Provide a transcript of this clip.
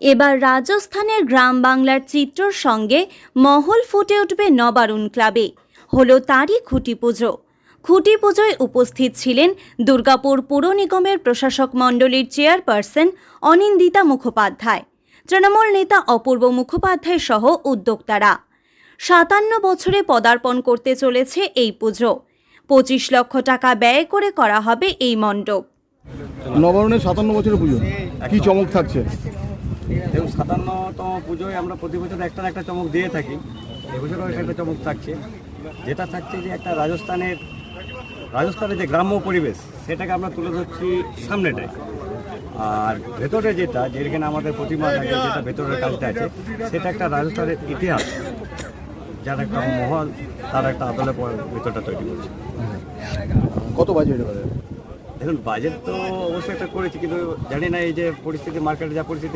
এবার রাজস্থানের গ্রাম বাংলার চিত্রর সঙ্গে মহল ফুটে উঠবে নবারুণ ক্লাবে। হলো তারই খুঁটি পুজো। খুঁটি পুজোয় উপস্থিত ছিলেন দুর্গাপুর পুর নিগমের প্রশাসক মণ্ডলীর চেয়ারপারসন অনিন্দিতা মুখোপাধ্যায়, তৃণমূল নেতা অপূর্ব মুখোপাধ্যায় সহ উদ্যোক্তারা। 57 বছরে পদার্পণ করতে চলেছে এই পুজো। 25 লক্ষ টাকা ব্যয় করে করা হবে এই মণ্ডপ। নবারুণের 57 বছরের পুজো, কি চমক থাকছে? এবং 57তম পুজোয় আমরা প্রতি বছর একটা না একটা চমক দিয়ে থাকি। এবছরও একটা চমক থাকছে, যেটা থাকছে যে একটা রাজস্থানের যে গ্রাম্য পরিবেশ সেটাকে আমরা তুলে ধরছি সামনেটায়। আর ভেতরে যেখানে আমাদের প্রতিমা থাকে, যেটা ভেতরের কাজটা আছে, সেটা একটা রাজস্থানের ইতিহাস, যার একটা মহল, তার একটা আদলে ভেতরটা তৈরি করছে। কত বাজেট এবারে? দেখুন, বাজেট তো অবশ্যই একটা করেছি, কিন্তু জানি না এই যে পরিস্থিতি, মার্কেটে যা পরিস্থিতি,